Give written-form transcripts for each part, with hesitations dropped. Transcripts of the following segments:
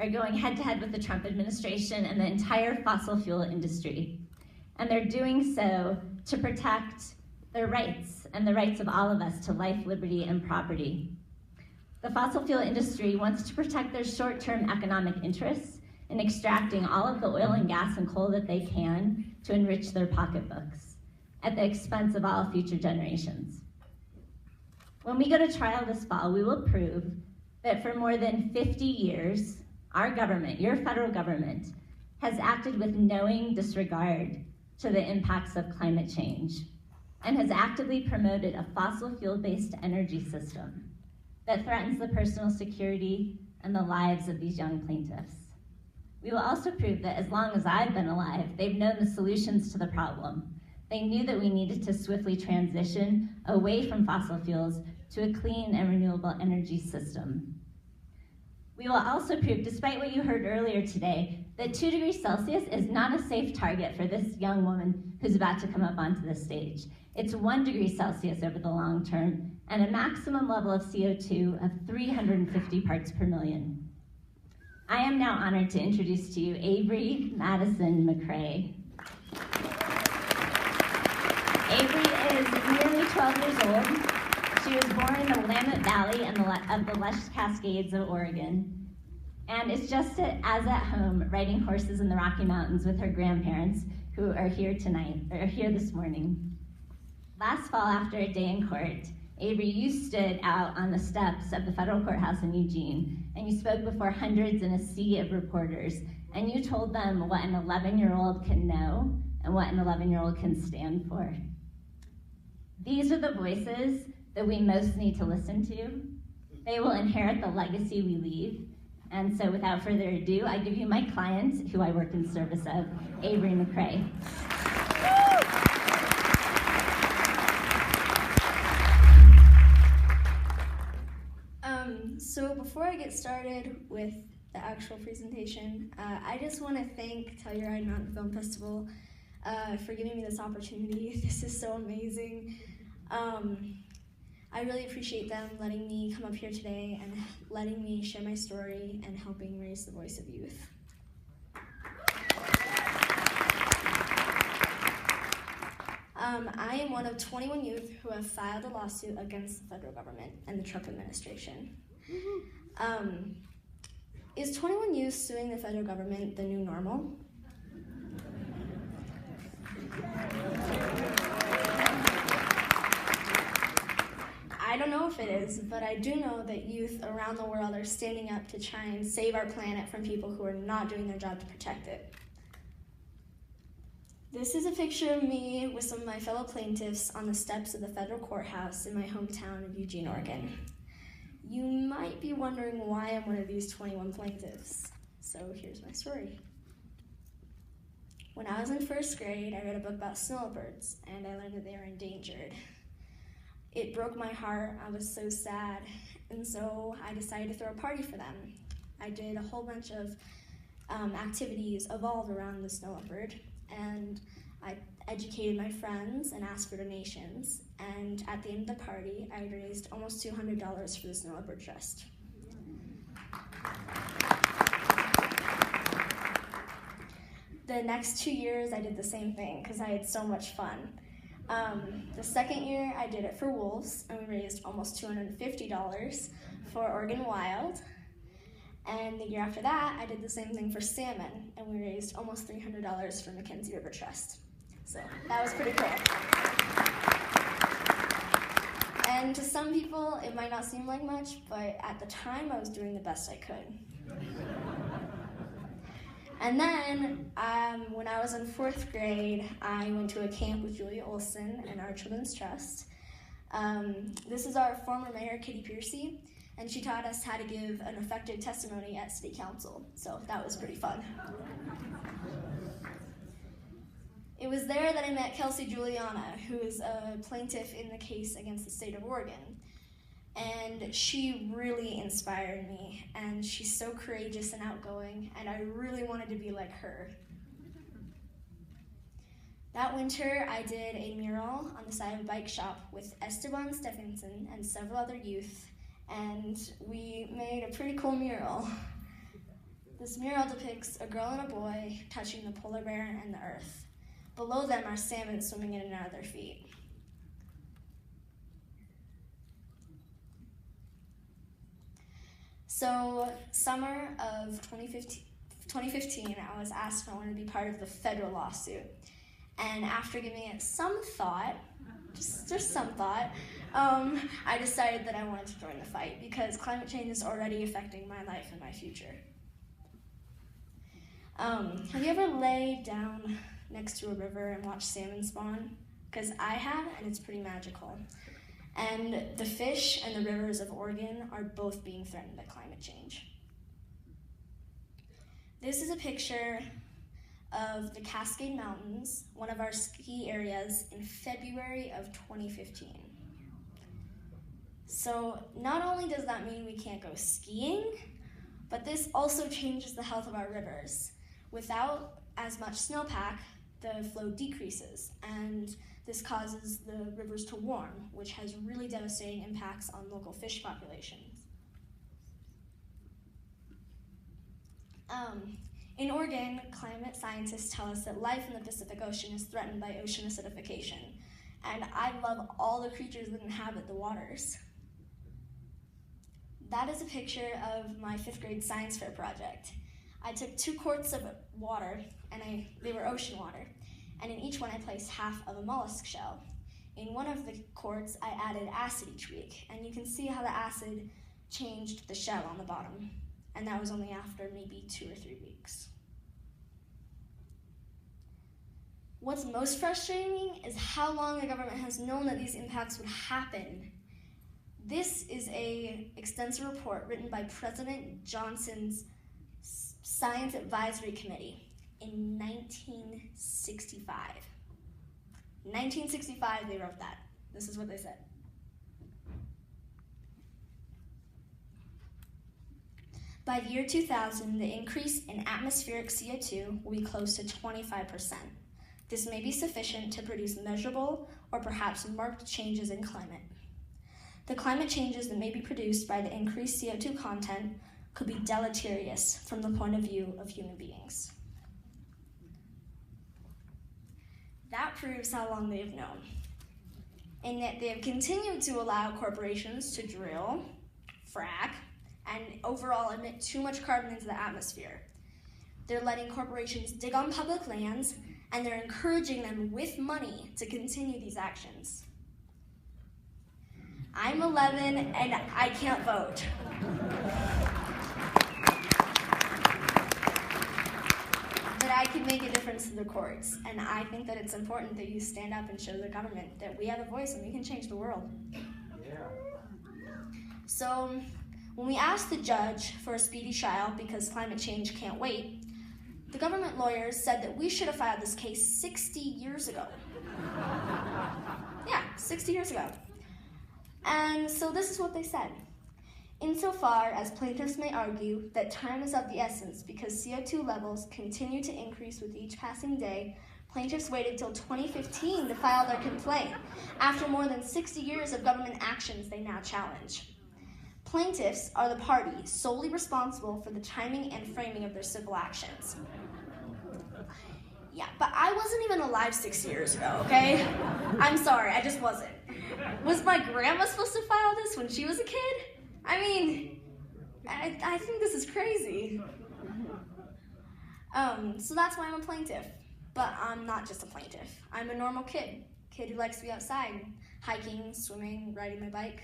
are going head-to-head with the Trump administration and the entire fossil fuel industry. And they're doing so to protect their rights and the rights of all of us to life, liberty, and property. The fossil fuel industry wants to protect their short-term economic interests in extracting all of the oil and gas and coal that they can to enrich their pocketbooks at the expense of all future generations. When we go to trial this fall, we will prove that for more than 50 years, our government, your federal government, has acted with knowing disregard to the impacts of climate change and has actively promoted a fossil fuel-based energy system that threatens the personal security and the lives of these young plaintiffs. We will also prove that as long as I've been alive, they've known the solutions to the problem. They knew that we needed to swiftly transition away from fossil fuels to a clean and renewable energy system. We will also prove, despite what you heard earlier today, that 2 degrees Celsius is not a safe target for this young woman who's about to come up onto the stage. It's 1 degree Celsius over the long term and a maximum level of CO2 of 350 parts per million. I am now honored to introduce to you Avery Madison McRae. Avery is nearly 12 years old. She was born in the Willamette Valley of the lush Cascades of Oregon, and is just as at home riding horses in the Rocky Mountains with her grandparents, who are here this morning. Last fall, after a day in court, Avery, you stood out on the steps of the federal courthouse in Eugene, and you spoke before hundreds in a sea of reporters, and you told them what an 11-year-old can know and what an 11-year-old can stand for. These are the voices that we most need to listen to. They will inherit the legacy we leave. And so without further ado, I give you my client, who I work in service of, Avery McRae. So before I get started with the actual presentation, I just want to thank Telluride MountainFilm Festival for giving me this opportunity. This is so amazing. I really appreciate them letting me come up here today and letting me share my story and helping raise the voice of youth. I am one of 21 youth who have filed a lawsuit against the federal government and the Trump administration. Is 21 youth suing the federal government the new normal? I don't know if it is, but I do know that youth around the world are standing up to try and save our planet from people who are not doing their job to protect it. This is a picture of me with some of my fellow plaintiffs on the steps of the federal courthouse in my hometown of Eugene, Oregon. You might be wondering why I'm one of these 21 plaintiffs, so here's my story. When I was in first grade, I read a book about snowbirds, and I learned that they were endangered. It broke my heart. I was so sad, and so I decided to throw a party for them. I did a whole bunch of activities evolved around the snowbird, and I educated my friends and asked for donations, and at the end of the party, I raised almost $200 for the snowbird trust. The next 2 years, I did the same thing because I had so much fun. The second year, I did it for wolves, and we raised almost $250 for Oregon Wild. And the year after that, I did the same thing for salmon, and we raised almost $300 for Mackenzie River Trust. So that was pretty cool. And to some people, it might not seem like much, but at the time, I was doing the best I could. And then, when I was in 4th grade, I went to a camp with Julia Olson and our Children's Trust. This is our former mayor, Kitty Piercy, and she taught us how to give an effective testimony at City Council, so that was pretty fun. It was there that I met Kelsey Juliana, who is a plaintiff in the case against the state of Oregon. And she really inspired me, and she's so courageous and outgoing, and I really wanted to be like her. That winter, I did a mural on the side of a bike shop with Esteban Stephenson and several other youth, and we made a pretty cool mural. This mural depicts a girl and a boy touching the polar bear and the earth. Below them are salmon swimming in and out of their feet. So, summer of 2015, I was asked if I wanted to be part of the federal lawsuit. And after giving it some thought, just some thought, I decided that I wanted to join the fight because climate change is already affecting my life and my future. Have you ever laid down next to a river and watched salmon spawn? Because I have, and it's pretty magical. And the fish and the rivers of Oregon are both being threatened by climate change. This is a picture of the Cascade Mountains, one of our ski areas, in February of 2015. So not only does that mean we can't go skiing, but this also changes the health of our rivers. Without as much snowpack, the flow decreases, and this causes the rivers to warm, which has really devastating impacts on local fish populations. In Oregon, climate scientists tell us that life in the Pacific Ocean is threatened by ocean acidification, and I love all the creatures that inhabit the waters. That is a picture of my 5th grade science fair project. I took 2 quarts of water, and they were ocean water, and in each one I placed half of a mollusk shell. In one of the quarts, I added acid each week, and you can see how the acid changed the shell on the bottom, and that was only after maybe 2 or 3 weeks. What's most frustrating is how long the government has known that these impacts would happen. This is an extensive report written by President Johnson's Science Advisory Committee in 1965. In 1965, they wrote that. This is what they said. By the year 2000, the increase in atmospheric CO2 will be close to 25%. This may be sufficient to produce measurable or perhaps marked changes in climate. The climate changes that may be produced by the increased CO2 content could be deleterious from the point of view of human beings. That proves how long they have known, and yet they have continued to allow corporations to drill, frack, and overall emit too much carbon into the atmosphere. They're letting corporations dig on public lands, and they're encouraging them with money to continue these actions. I'm 11 and I can't vote. But I can make a difference to the courts, and I think that it's important that you stand up and show the government that we have a voice and we can change the world. Yeah. So, when we asked the judge for a speedy trial because climate change can't wait, the government lawyers said that we should have filed this case 60 years ago. Yeah, 60 years ago. And so this is what they said. Insofar as plaintiffs may argue that time is of the essence because CO2 levels continue to increase with each passing day, plaintiffs waited till 2015 to file their complaint, after more than 60 years of government actions they now challenge. Plaintiffs are the party solely responsible for the timing and framing of their civil actions. Yeah, but I wasn't even alive 6 years ago, okay? I'm sorry, I just wasn't. Was my grandma supposed to file this when she was a kid? I mean, I think this is crazy. So that's why I'm a plaintiff. But I'm not just a plaintiff. I'm a normal kid who likes to be outside, hiking, swimming, riding my bike.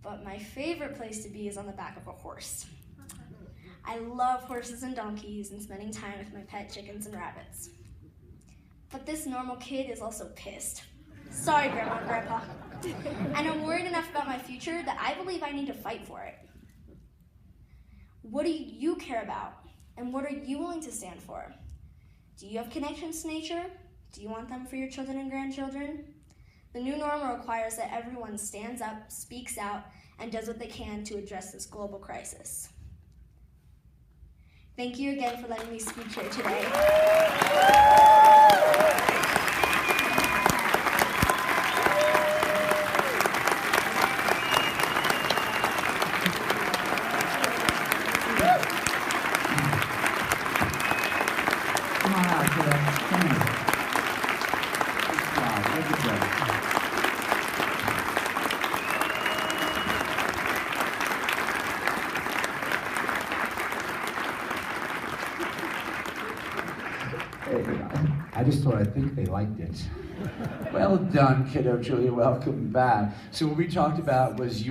But my favorite place to be is on the back of a horse. I love horses and donkeys and spending time with my pet chickens and rabbits. But this normal kid is also pissed. Sorry, Grandma and Grandpa. And I'm worried enough about my future that I believe I need to fight for it. What do you care about? And what are you willing to stand for? Do you have connections to nature? Do you want them for your children and grandchildren? The new normal requires that everyone stands up, speaks out, and does what they can to address this global crisis. Thank you again for letting me speak here today. Look at that. I just thought, I think they liked it. Well done, kiddo. Julia, welcome back. So what we talked about was you were